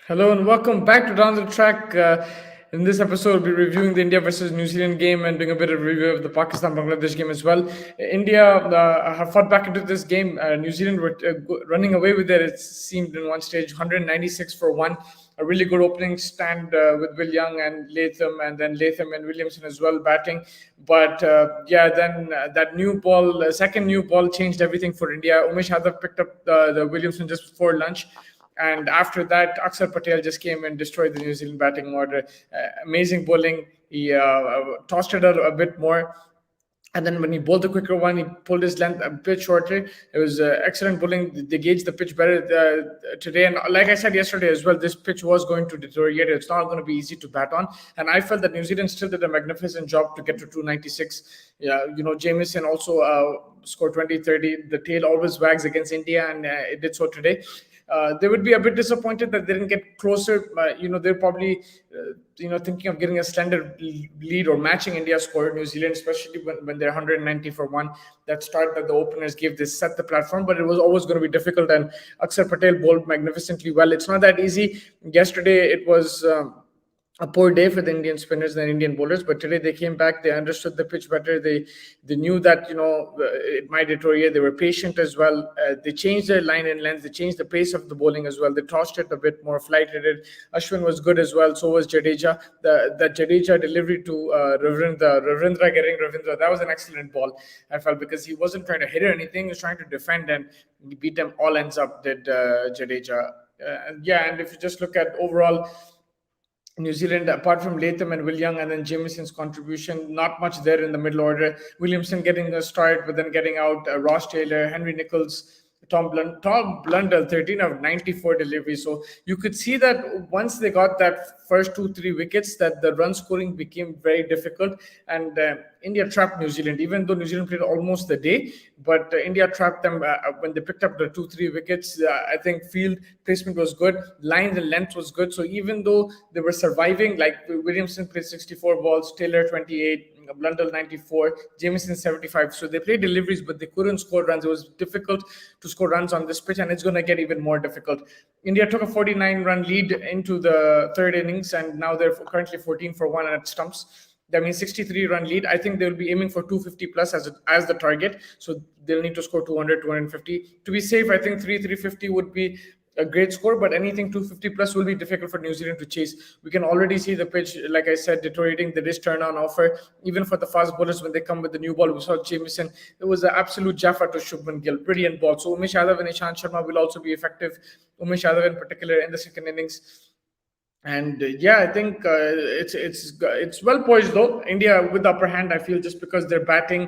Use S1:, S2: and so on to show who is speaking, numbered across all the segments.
S1: Hello and welcome back to Down the Track. In this episode, we'll be reviewing the India versus New Zealand game and doing a bit of review of the Pakistan-Bangladesh game as well. India have fought back into this game. New Zealand were running away with it. It seemed in one stage, 196 for one. A really good opening stand with Will Young and Latham, and then Latham and Williamson as well batting. But then that new ball, second new ball, changed everything for India. Umesh Yadav picked up the Williamson just before lunch. And after that, Axar Patel just came and destroyed the New Zealand batting order. Amazing bowling. He tossed it out a bit more. And then when he bowled the quicker one, he pulled his length a bit shorter. It was excellent bowling. They gauged the pitch better today. And like I said yesterday as well, this pitch was going to deteriorate. It's not going to be easy to bat on. And I felt that New Zealand still did a magnificent job to get to 296. Yeah, Jamieson also scored 20-30. The tail always wags against India, and it did so today. They would be a bit disappointed that they didn't get closer. They're probably, thinking of getting a slender lead or matching India's score. New Zealand, especially when they're 190 for one. That start that the openers gave, this set the platform, but it was always going to be difficult. And Axar Patel bowled magnificently well. It's not that easy. Yesterday, it was a poor day for the Indian spinners and Indian bowlers, but today they came back. They understood the pitch better. They knew that it might deteriorate. They were patient as well. They changed their line and length. They changed the pace of the bowling as well. They tossed it a bit more, flight headed. Ashwin was good as well. So was Jadeja. The Jadeja delivery to Ravindra getting Ravindra, that was an excellent ball. I felt, because he wasn't trying to hit or anything. He was trying to defend, and he beat them all ends up. Did Jadeja? And if you just look at overall, New Zealand, apart from Latham and Will Young and then Jamieson's contribution, not much there in the middle order. Williamson getting a start, but then getting out. Ross Taylor, Henry Nichols, Tom Blundell, 13 of 94 deliveries. So you could see that once they got that first 2-3 wickets, that the run scoring became very difficult. And India trapped New Zealand, even though New Zealand played almost the day. But India trapped them when they picked up the 2-3 wickets. I think field placement was good. Line and length was good. So even though they were surviving, like Williamson played 64 balls, Taylor 28, Blundell 94, Jamieson 75. So they played deliveries, but they couldn't score runs. It was difficult to score runs on this pitch, and it's going to get even more difficult. India took a 49-run lead into the third innings, and now they're currently 14 for one at stumps. That means 63-run lead. I think they'll be aiming for 250 plus as the target. So they'll need to score 200, 250. To be safe, I think 350 would be a great score, but anything 250 plus will be difficult for New Zealand to chase. We can already see the pitch, like I said, deteriorating. There is turn on offer, even for the fast bowlers when they come with the new ball. We saw Jamieson. It was an absolute Jaffa to Shubman Gill. Brilliant ball. So Umesh Yadav and Ishant Sharma will also be effective. Umesh Yadav in particular in the second innings. And I think it's well poised though. India with the upper hand, I feel, just because they're batting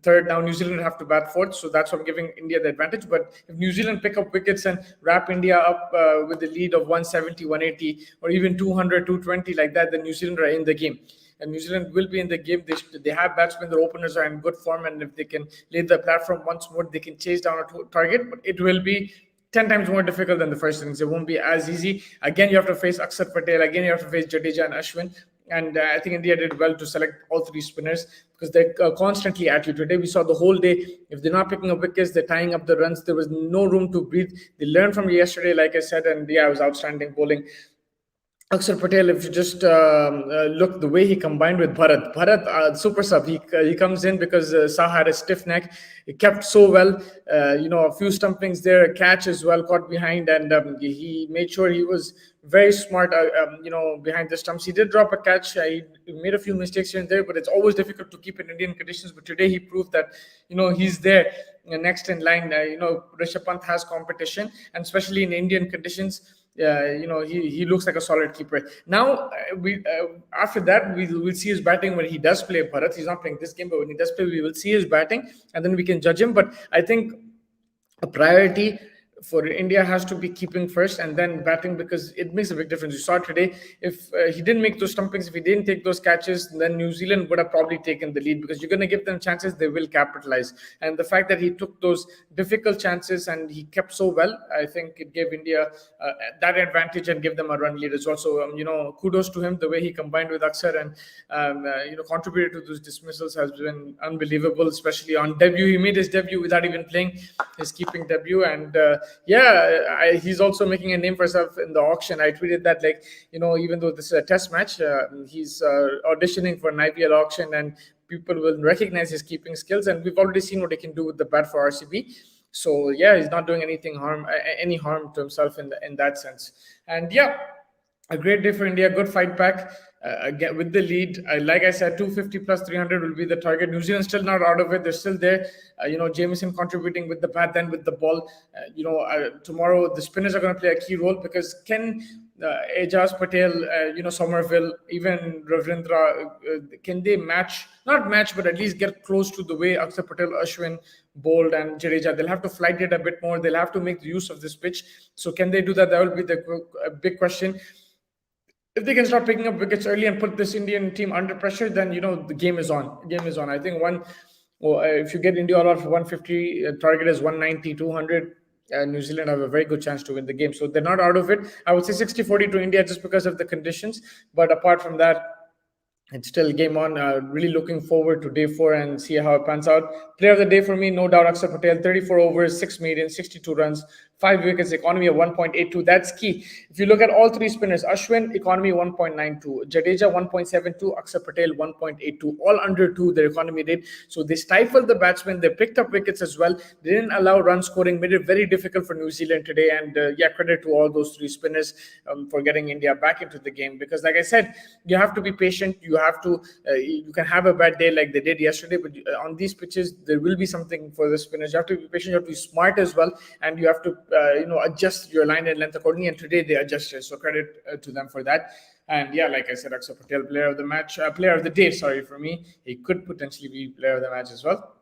S1: third now. New Zealand have to bat fourth, so that's what I'm giving India the advantage. But if New Zealand pick up wickets and wrap India up with the lead of 170, 180, or even 200, 220 like that, then New Zealand are in the game. And New Zealand will be in the game. They have batsmen, their openers are in good form, and if they can lay the platform once more, they can chase down a target. But it will be 10 times more difficult than the first innings. It won't be as easy. Again, you have to face Axar Patel. Again, you have to face Jadeja and Ashwin. And I think India did well to select all three spinners, because they're constantly at you. Today, we saw the whole day, if they're not picking up wickets, they're tying up the runs. There was no room to breathe. They learned from yesterday, like I said, and it was outstanding bowling. Axar Patel, if you just look the way he combined with Bharat, super sub. He comes in because Saha had a stiff neck. He kept so well. A few stumpings there, a catch as well, caught behind, and he made sure he was very smart. Behind the stumps, he did drop a catch. He made a few mistakes here and there, but it's always difficult to keep in Indian conditions. But today he proved that he's there next in line. Rishabh Pant has competition, and especially in Indian conditions. He looks like a solid keeper. Now, after that, we'll see his batting when he does play Bharat. He's not playing this game, but when he does play, we will see his batting, and then we can judge him. But I think a priority for India has to be keeping first and then batting, because it makes a big difference. You saw today, if he didn't make those stumpings, if he didn't take those catches, then New Zealand would have probably taken the lead, because you're going to give them chances, they will capitalize. And the fact that he took those difficult chances and he kept so well, I think it gave India that advantage and give them a run lead as well. So, kudos to him. The way he combined with Axar and, contributed to those dismissals has been unbelievable, especially on debut. He made his debut without even playing, his keeping debut. And he's also making a name for himself in the auction. I tweeted that, like, even though this is a test match, he's auditioning for an IPL auction, and people will recognize his keeping skills, and we've already seen what he can do with the bat for RCB. So yeah, he's not doing any harm to himself in that sense. And yeah, a great day for India. Good fight back. Again with the lead. Like I said, 250 plus 300 will be the target. New Zealand still not out of it. They're still there. Jameson contributing with the bat, then with the ball. Tomorrow the spinners are going to play a key role, because can Axar Patel, Somerville, even Ravindra, can they not match, but at least get close to the way Axar Patel, Ashwin, Bold, and Jadeja? They'll have to flight it a bit more. They'll have to make use of this pitch. So can they do that? That will be the big question. If they can start picking up wickets early and put this Indian team under pressure, then the game is on. I think if you get India all out for 150, target is 190, 200. New Zealand have a very good chance to win the game. So they're not out of it. I would say 60-40 to India just because of the conditions. But apart from that, it's still game on. Really looking forward to day 4 and see how it pans out. Player of the day for me, no doubt, Axar Patel. 34 overs, 6 maidens, 62 runs, 5 wickets, economy of 1.82. That's key. If you look at all 3 spinners, Ashwin, economy 1.92, Jadeja 1.72, Axar Patel 1.82, all under 2 their economy rate. So they stifled the batsmen. They picked up wickets as well. They didn't allow run scoring, made it very difficult for New Zealand today. And credit to all those 3 spinners for getting India back into the game. Because like I said, you have to be patient. You can have a bad day like they did yesterday, but on these pitches, there will be something for the spinners. You have to be patient, you have to be smart as well, and you have to adjust your line and length accordingly. And today they adjusted, so credit to them for that. And yeah, like I said, Axar Patel, player of the day, sorry, for me. He could potentially be player of the match as well.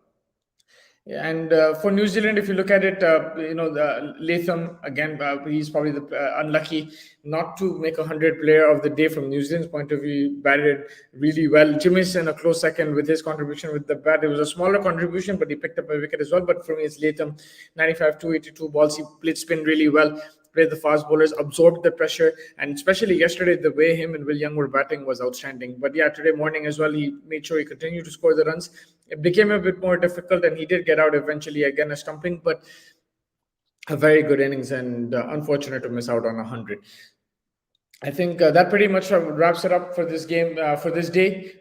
S1: And for New Zealand, if you look at it, the Latham, again, he's probably the unlucky not to make 100 player of the day from New Zealand's point of view. Batted really well. Jamieson, a close second with his contribution with the bat. It was a smaller contribution, but he picked up a wicket as well. But for me, it's Latham, 95, 282 balls. He played spin really well. Played the fast bowlers, absorbed the pressure, and especially yesterday, the way him and Will Young were batting was outstanding. But yeah, today morning as well, he made sure he continued to score the runs. It became a bit more difficult, and he did get out eventually, again a stumping, but a very good innings, and unfortunate to miss out on 100. I think that pretty much wraps it up for this game, for this day.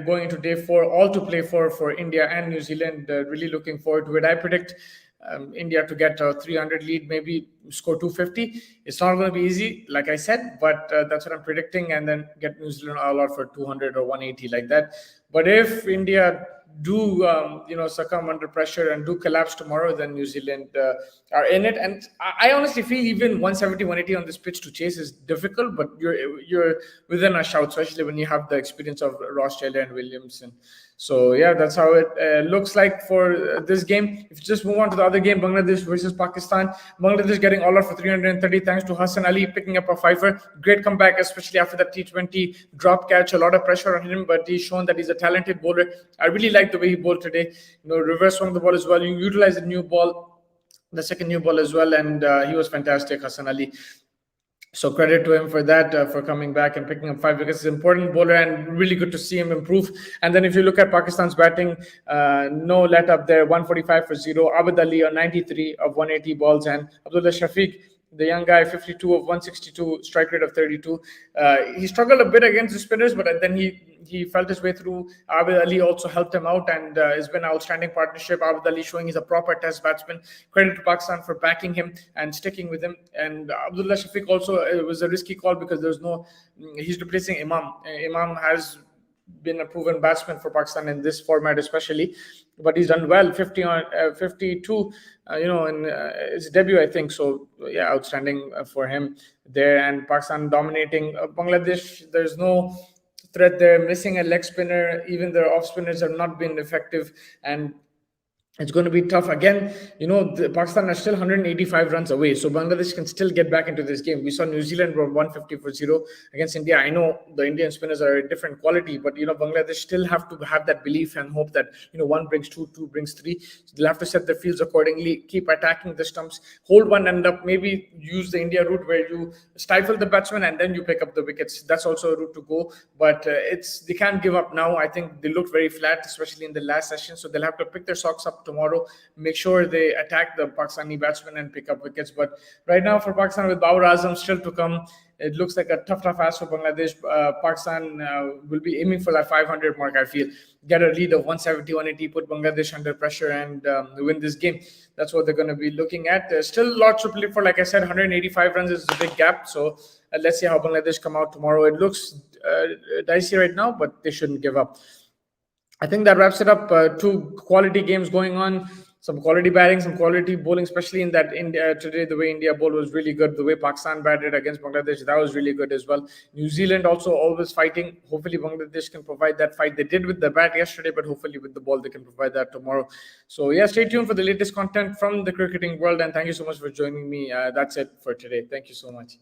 S1: Going into day 4, all to play for India and New Zealand. Really looking forward to it. I predict India to get a 300 lead, maybe score 250. It's not going to be easy, like I said, but that's what I'm predicting, and then get New Zealand all out for 200 or 180 like that. But if India do succumb under pressure and do collapse tomorrow, then New Zealand are in it. And I honestly feel even 170, 180 on this pitch to chase is difficult, but you're within a shout, especially when you have the experience of Ross Taylor and Williamson. So yeah, that's how it looks like for this game. If you just move on to the other game, Bangladesh versus Pakistan. Bangladesh getting all out for 330 thanks to Hassan Ali picking up a fiver. Great comeback, especially after that T20 drop catch. A lot of pressure on him, but he's shown that he's a talented bowler. I really like the way he bowled today. Reverse swung the ball as well. You utilize the second new ball as well, and he was fantastic, Hassan Ali. So credit to him for that, for coming back and picking up 5 wickets. He's an important bowler, and really good to see him improve. And then if you look at Pakistan's batting, no let up there, 145 for 0. Abid Ali on 93 of 180 balls, and Abdullah Shafiq, the young guy, 52 of 162, strike rate of 32. He struggled a bit against the spinners, but then he felt his way through. Abid Ali also helped him out, and it's been an outstanding partnership. Abid Ali showing he's a proper test batsman. Credit to Pakistan for backing him and sticking with him. And Abdullah Shafiq also, it was a risky call because he's replacing Imam. Imam has been a proven batsman for Pakistan in this format especially, but he's done well, 50 on 52 in his debut, I think. So yeah, outstanding for him there. And Pakistan dominating Bangladesh. There's no threat there, missing a leg spinner. Even their off spinners have not been effective, and it's going to be tough. Again, Pakistan are still 185 runs away, so Bangladesh can still get back into this game. We saw New Zealand were 150 for 0 against India. I know the Indian spinners are a different quality, but Bangladesh still have to have that belief and hope that 1 brings 2, 2 brings 3. So they'll have to set their fields accordingly, keep attacking the stumps, hold one end up, maybe use the India route where you stifle the batsman and then you pick up the wickets. That's also a route to go, but they can't give up now. I think they looked very flat, especially in the last session, so they'll have to pick their socks up tomorrow, make sure they attack the Pakistani batsmen and pick up wickets. But right now for Pakistan, with Babar Azam still to come, it looks like a tough ask for Bangladesh. Pakistan will be aiming for that 500 mark, I feel. Get a lead of 170, 180, put Bangladesh under pressure and win this game. That's what they're going to be looking at. There's still lots to play for. Like I said, 185 runs is a big gap. So let's see how Bangladesh come out tomorrow. It looks dicey right now, but they shouldn't give up. I think that wraps it up. Two quality games going on. Some quality batting, some quality bowling, especially in that India today. The way India bowled was really good. The way Pakistan batted against Bangladesh, that was really good as well. New Zealand also always fighting. Hopefully Bangladesh can provide that fight. They did with the bat yesterday, but hopefully with the ball they can provide that tomorrow. So yeah, stay tuned for the latest content from the cricketing world. And thank you so much for joining me. That's it for today. Thank you so much.